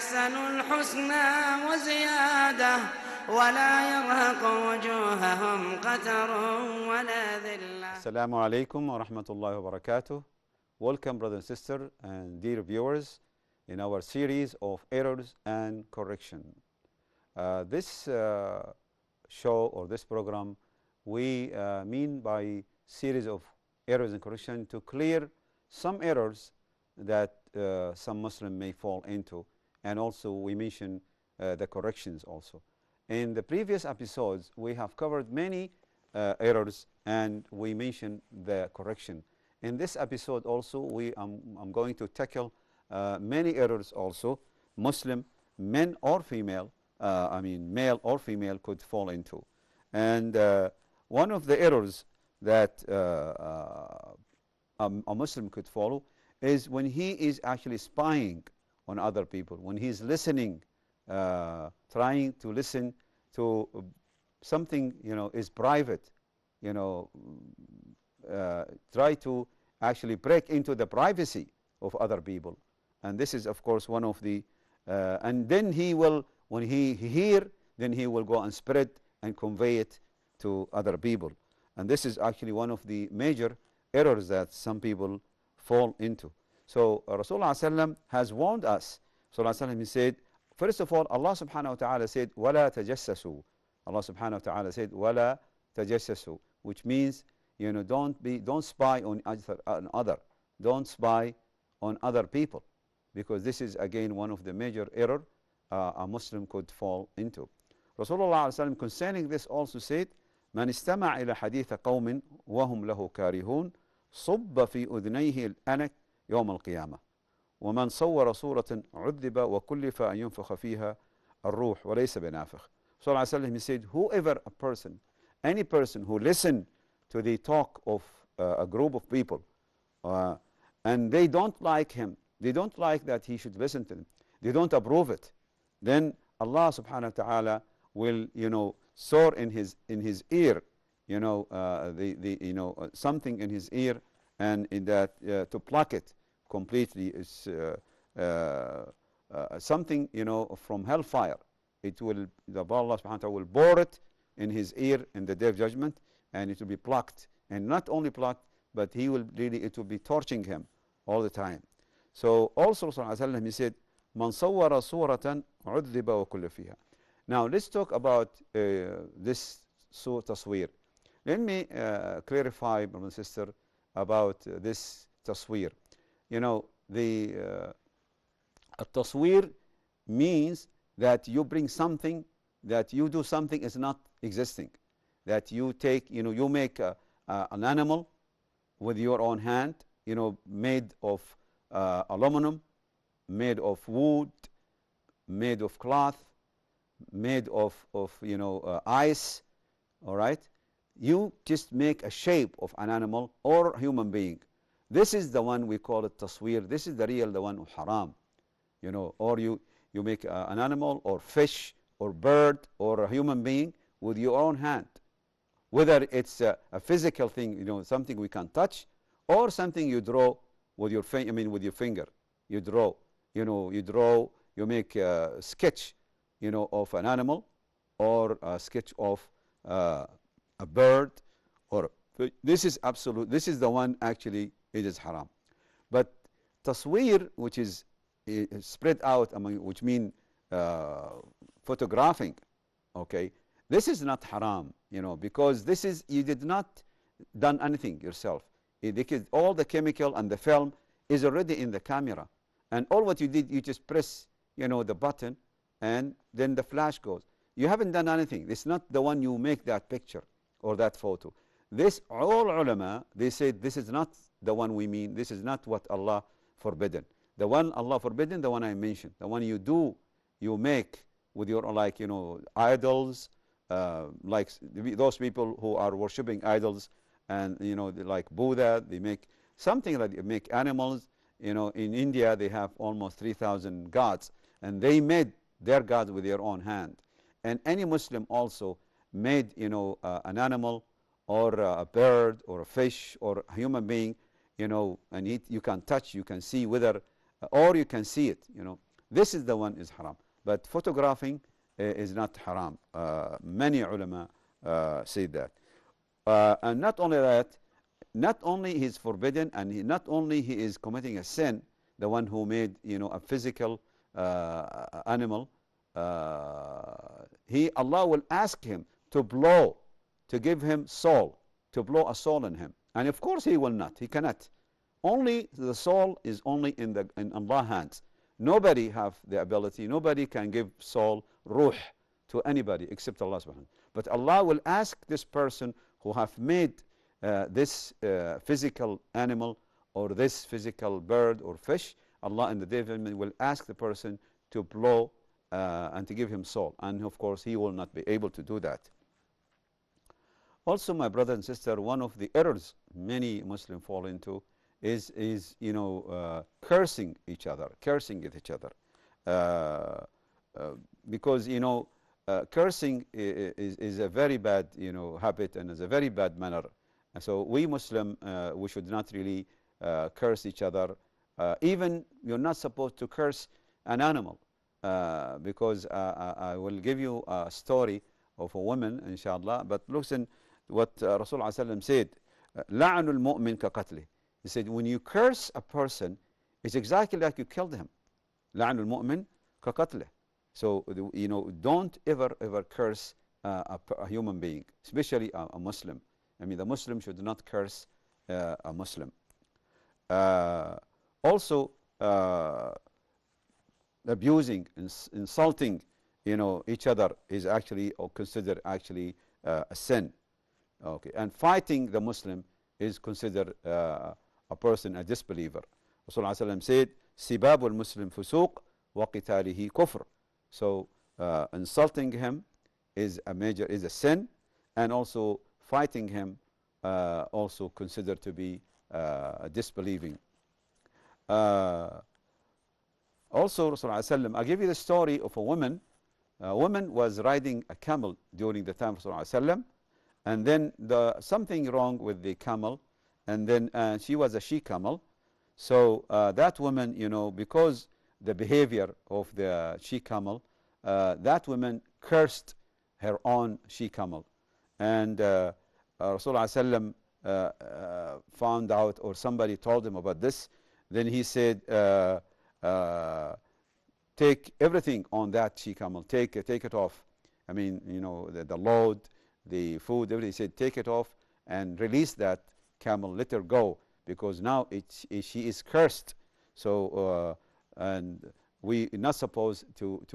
أحسنوا الحسنى وزيادة ولا يرهق وجوههم قتر ولا ذلة. Assalamu alaikum wa rahmatullahi wa barakatuh. Welcome, brothers and sisters and dear viewers, in our series of errors and correction. This show or this program, we mean by series of errors and correction to clear some errors that some Muslim may fall into, and also we mention the corrections also. In the previous episodes, we have covered many errors and we mentioned the correction. In this episode also, I'm going to tackle many errors also, Muslim, men or female, male or female could fall into. And one of the errors that a Muslim could follow is when he is actually spying on other people, when he's listening, trying to listen to something, is private, try to actually break into the privacy of other people. And this is, of course, one of the, and then he will, when he hear, then he will go and spread and convey it to other people. And this is actually one of the major errors that some people fall into. So Rasulullah ﷺ has warned us. Rasulullah ﷺ, he said, first of all, Allah subhanahu wa ta'ala said, وَلَا تَجَسَّسُوا. Allah subhanahu wa ta'ala said, وَلَا تَجَسَّسُوا, which means, don't spy on other. Don't spy on other people, because this is again one of the major error a Muslim could fall into. Rasulullah ﷺ concerning this also said, من استمع إلى حديث قوم وهم له كارهون صب في أذنيه الأنك يوم القيامة ومن صور صورة عذب وكلف أن ينفخ فيها الروح وليس بنافخ. So he said, whoever a person, any person who listen to the talk of a group of people and they don't like him, they don't like that he should listen to them, they don't approve it, then Allah subhanahu wa ta'ala will, soar in his ear, something in his ear, and in that to pluck it completely is something, from hellfire. It will, Allah subhanahu wa ta'ala will bore it in his ear in the day of judgment, and it will be plucked. And not only plucked, but it will be torturing him all the time. So also Rasulullah he said, Man sawwara suratan udhiba wa kullu fiha. Now let's talk about this tasweer. Let me clarify, brother and sister, about this tasweer. The tasweer means that you bring something, that you do something is not existing, that you take, you make an animal with your own hand, made of aluminum, made of wood, made of cloth, made of ice, all right? You just make a shape of an animal or human being. This is the one we call it tasweer. This is the real, the one of haram, or you make an animal or fish or bird or a human being with your own hand, whether it's a physical thing, something we can touch, or something you draw with your with your finger. You draw, you make a sketch, of an animal, or a sketch of a bird, or this is absolute. This is the one actually it is haram. But tasweer, which is spread out among, which mean photographing, okay, this is not haram, because this is, you did not done anything yourself. All the chemical and the film is already in the camera, and all what you did, you just press, the button, and then the flash goes. You haven't done anything. It's not the one you make that picture or that photo. This, all ulama, they say this is not the one we mean. This is not what Allah forbidden. The one Allah forbidden, the one I mentioned, the one you do, you make with your, idols, like those people who are worshipping idols, and like Buddha, they make something like, they make animals. In India they have almost 3,000 gods, and they made their gods with their own hand. And any Muslim also made an animal or a bird or a fish or a human being, and you can touch, you can see whether, or you can see it, this is the one is haram. But photographing is not haram. Many ulama say that. And not only that, not only he's forbidden, and not only he is committing a sin, the one who made a physical animal, Allah will ask him to blow, to give him soul, to blow a soul in him. And of course he will not, he cannot. Only the soul is only in Allah's hands. Nobody have the ability, nobody can give soul, ruh, to anybody except Allah subhanahu. But Allah will ask this person who have made this physical animal or this physical bird or fish, Allah in the day of judgment will ask the person to blow and to give him soul. And of course he will not be able to do that. Also, my brother and sister, one of the errors many Muslims fall into is cursing each other, cursing at each other. Because cursing is a very bad habit and is a very bad manner. And so we Muslim, we should not really curse each other. Even you're not supposed to curse an animal, because I will give you a story of a woman, inshallah. But listen what Rasulullah said, لَعْنُ الْمُؤْمِنْ كَقَتْلِهِ. He said, when you curse a person, it's exactly like you killed him. لَعْنُ الْمُؤْمِنْ كَقَتْلِهِ. So, don't ever curse a human being, especially a Muslim. I mean, the Muslim should not curse a Muslim. Also, abusing, insulting, each other is actually considered actually a sin. Okay, and fighting the Muslim is considered a person a disbeliever. Rasulullah said, "Sibab al-Muslim fusuq wa qitalihi kufr." So insulting him is a sin, and also fighting him also considered to be disbelieving. Also, Rasulullah, I give you the story of a woman. A woman was riding a camel during the time of Rasulullah, and then something wrong with the camel, and then she was a she-camel. So that woman, because the behavior of the she-camel, that woman cursed her own she-camel. And Rasulullah found out, or somebody told him about this. Then he said, take everything on that she-camel, take it off. I mean, the load, the food, everything. He said, take it off and release that camel, let her go, because now she is cursed. So, and we're not supposed to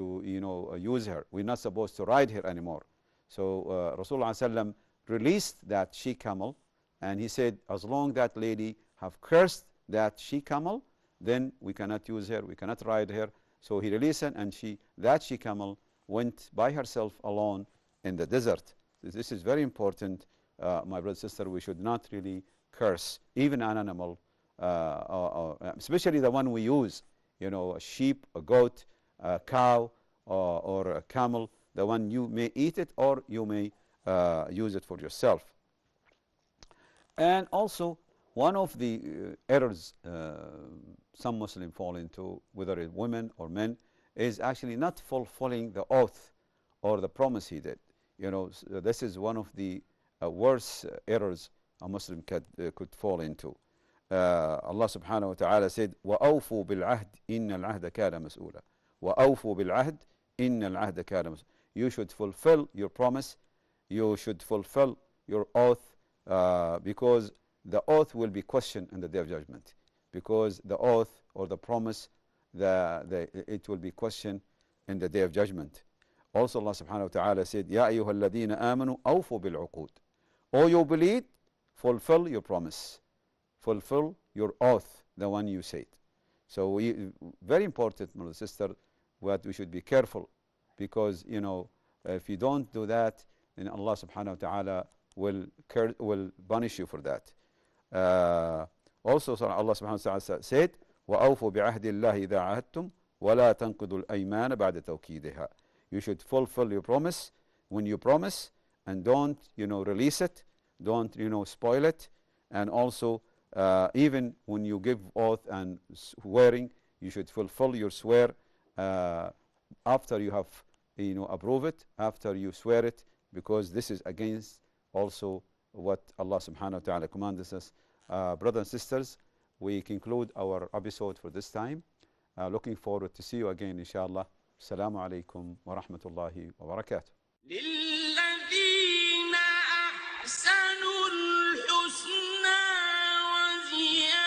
use her. We're not supposed to ride her anymore. So Rasulullah released that she-camel, and he said, as long that lady have cursed that she-camel, then we cannot use her, we cannot ride her. So he released her, and that she-camel went by herself alone in the desert. This is very important, my brother and sister. We should not really curse even an animal, especially the one we use, a sheep, a goat, a cow, or a camel. The one you may eat it, or you may use it for yourself. And also, one of the errors some Muslims fall into, whether it's women or men, is actually not fulfilling the oath or the promise he did. This is one of the worst errors a Muslim could fall into. Allah subhanahu wa ta'ala said, وَأَوْفُوا بِالْعَهْدِ إِنَّ الْعَهْدَ كَانَ مَسْئُولًا. وَأَوْفُوا بِالْعَهْدِ إِنَّ الْعَهْدَ كَانَ مَسْئُولًا. You should fulfill your promise. You should fulfill your oath, because the oath will be questioned in the day of judgment. Because the oath or the promise, it will be questioned in the day of judgment. Also, Allah subhanahu wa ta'ala said, يَا أَيُّهَا الَّذِينَ آمَنُوا أَوْفُوا بِالْعُقُودِ. O you believe, fulfill your promise. Fulfill your oath, the one you said. So very important, my sister, what we should be careful, because if you don't do that, then Allah subhanahu wa ta'ala will punish you for that. Also, Allah subhanahu wa ta'ala said, وَأَوْفُوا بِعَهْدِ اللَّهِ إِذَا عَهَدتُّمْ وَلَا تَنْقُضُوا الْأَيْمَانَ بَعْدَ تَوْكِيدِهَا. You should fulfill your promise when you promise, and don't release it, don't spoil it. And also, even when you give oath and swearing, you should fulfill your swear after you have approve it, after you swear it, because this is against also what Allah subhanahu wa ta'ala commands us. Brothers and sisters, we conclude our episode for this time. Looking forward to see you again, inshallah. Assalamu alaikum wa rahmatullahi wa barakatuh. للذين أحسنوا الحسنى وزيادة